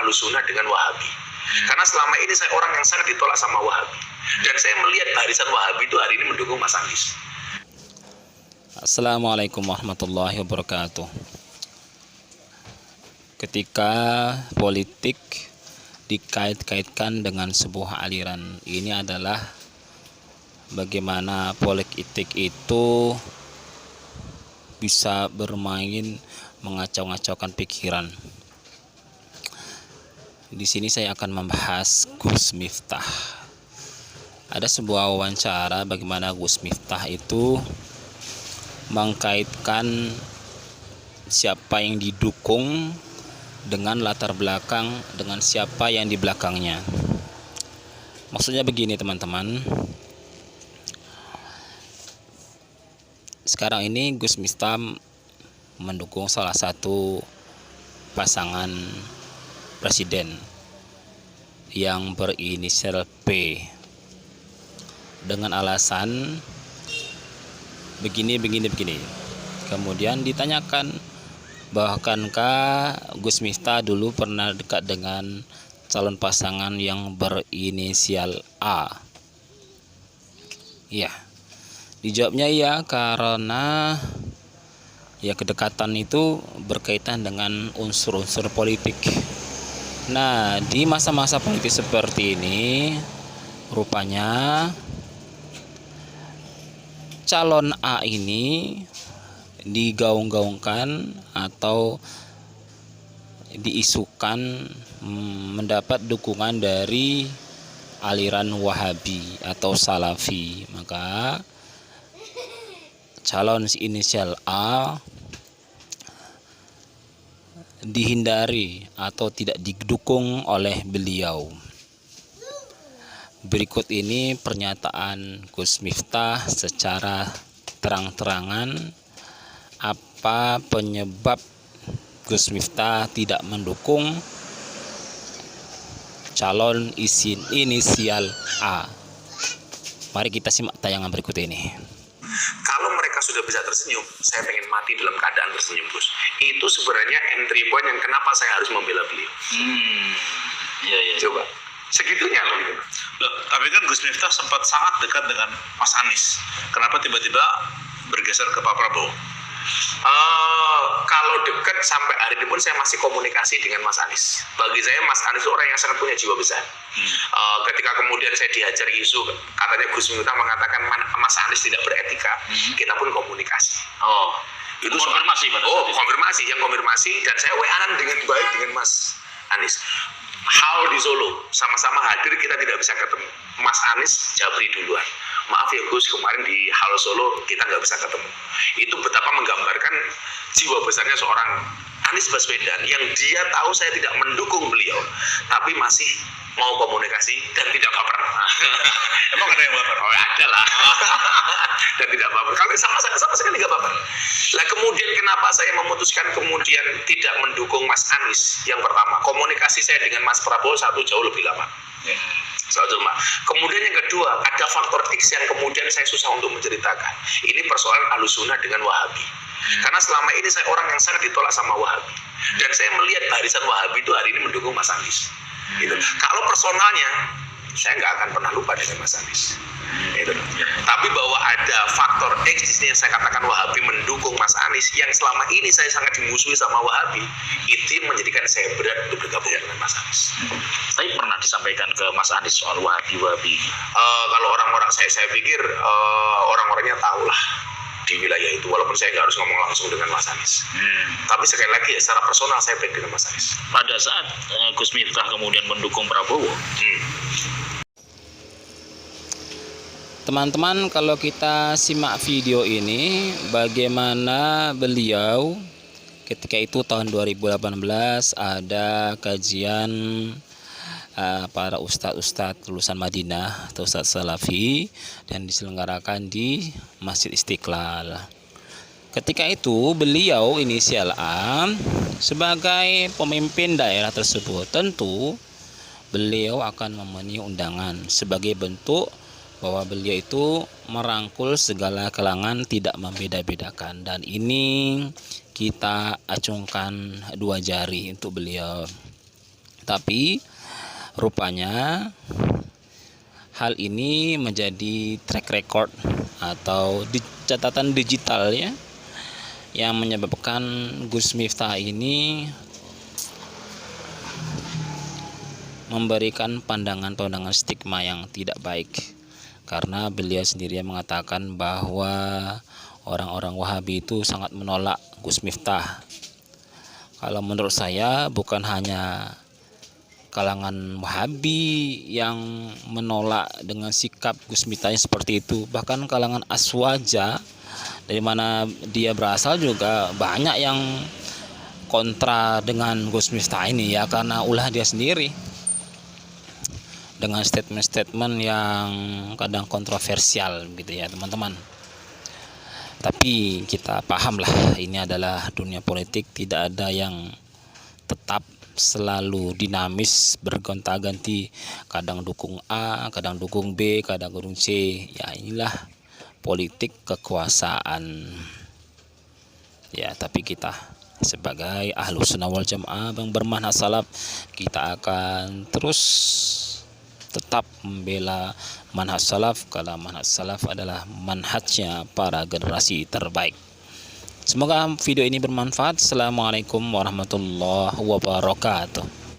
Ahlussunnah dengan Wahabi. Karena selama ini saya orang yang sangat ditolak sama Wahabi. Dan saya melihat barisan Wahabi itu hari ini mendukung Mas Anies. Assalamualaikum warahmatullahi wabarakatuh. Ketika politik dikait-kaitkan dengan sebuah aliran, ini adalah bagaimana politik itu bisa bermain mengacau-ngacaukan pikiran. Di sini saya akan membahas Gus Miftah. Ada sebuah wawancara bagaimana Gus Miftah itu mengkaitkan siapa yang didukung dengan latar belakang dengan siapa yang di belakangnya. Maksudnya begini teman-teman. Sekarang ini Gus Miftah mendukung salah satu pasangan presiden yang berinisial P dengan alasan begini. Kemudian ditanyakan, bahkankah Gus Miftah dulu pernah dekat dengan calon pasangan yang berinisial A? Ya, dijawabnya ya, karena ya kedekatan itu berkaitan dengan unsur-unsur politik. Nah, di masa-masa politik seperti ini rupanya calon A ini digaung-gaungkan atau diisukan mendapat dukungan dari aliran Wahabi atau Salafi. Maka calon inisial A dihindari atau tidak didukung oleh beliau. Berikut ini pernyataan Gus Miftah secara terang-terangan apa penyebab Gus Miftah tidak mendukung calon inisial A. Mari kita simak tayangan berikut ini. Kalau mereka sudah bisa tersenyum, saya pengen mati dalam keadaan tersenyum, Gus. Itu sebenarnya entry point yang kenapa saya harus membela beliau. Iya. Coba. Segitunya loh gitu. Loh, tapi kan Gus Miftah sempat sangat dekat dengan Mas Anies. Kenapa tiba-tiba bergeser ke Pak Prabowo? Kalau dekat sampai hari ini pun saya masih komunikasi dengan Mas Anies. Bagi saya Mas Anies orang yang sangat punya jiwa besar. Ketika kemudian saya dihajar isu katanya Gus Miftah mengatakan Mas Anies tidak beretika, kita pun komunikasi. Itu konfirmasi pada saat itu. Konfirmasi, yang konfirmasi, dan saya WA-an dengan baik dengan Mas Anies. Hal di Solo sama-sama hadir, kita tidak bisa ketemu. Mas Anies Jabri duluan. Maaf ya Gus, kemarin di Hal Solo kita nggak bisa ketemu. Itu betapa menggambarkan jiwa besarnya seorang Anies Baswedan yang dia tahu saya tidak mendukung beliau, tapi masih mau komunikasi dan tidak baper. Emang ada yang baper? Oh, ada lah. Dan tidak baper. Kalau sama sekali tidak baper. Lah kemudian kenapa saya memutuskan kemudian tidak mendukung Mas Anies? Yang pertama, komunikasi saya dengan Mas Prabowo jauh lebih lama. Kemudian yang kedua, ada faktor X yang kemudian saya susah untuk menceritakan. Ini persoalan Ahlussunnah dengan Wahabi. Karena selama ini saya orang yang sangat ditolak sama Wahabi. Dan saya melihat barisan Wahabi itu hari ini mendukung Mas Anies. Gitu. Kalau personalnya, saya nggak akan pernah lupa dengan Mas Anies. Gitu. Tapi bahwa ada faktor X di sini yang saya katakan Wahabi mendukung Mas Anies, yang selama ini saya sangat dimusuhi sama Wahabi, itu yang menjadikan saya berat untuk bergabung dengan Mas Anies. Tapi pernah disampaikan ke Mas Anies soal Wahabi. Kalau orang-orang saya pikir orang-orangnya tahu lah di wilayah itu, walaupun saya nggak harus ngomong langsung dengan Mas Anies. Tapi sekali lagi ya, secara personal saya baik dengan Mas Anies. Pada saat Gus Miftah kemudian mendukung Prabowo, Teman-teman, kalau kita simak video ini, bagaimana beliau ketika itu tahun 2018 ada kajian para ustadz lulusan Madinah atau ustadz Salafi dan diselenggarakan di Masjid Istiqlal. Ketika itu beliau inisial A sebagai pemimpin daerah tersebut, tentu beliau akan memenuhi undangan sebagai bentuk bahwa beliau itu merangkul segala kalangan, tidak membeda-bedakan, dan ini kita acungkan dua jari untuk beliau. Tapi rupanya hal ini menjadi track record atau catatan digital ya, yang menyebabkan Gus Miftah ini memberikan pandangan-pandangan stigma yang tidak baik, karena beliau sendiri yang mengatakan bahwa orang-orang Wahabi itu sangat menolak Gus Miftah. Kalau menurut saya bukan hanya kalangan Wahabi yang menolak dengan sikap Gus Miftah seperti itu, bahkan kalangan Aswaja dari mana dia berasal juga banyak yang kontra dengan Gus Miftah ini ya, karena ulah dia sendiri dengan statement-statement yang kadang kontroversial gitu ya teman-teman. Tapi kita paham lah, ini adalah dunia politik, tidak ada yang tetap, selalu dinamis, bergonta-ganti, kadang dukung A, kadang dukung B, kadang dukung C. Ya inilah politik kekuasaan ya. Tapi kita sebagai Ahlus Sunnah wal Jamaah yang bermanhaj salaf, kita akan terus tetap membela manhaj salaf, karena manhaj salaf adalah manhajnya para generasi terbaik. Semoga video ini bermanfaat. Assalamualaikum warahmatullahi wabarakatuh.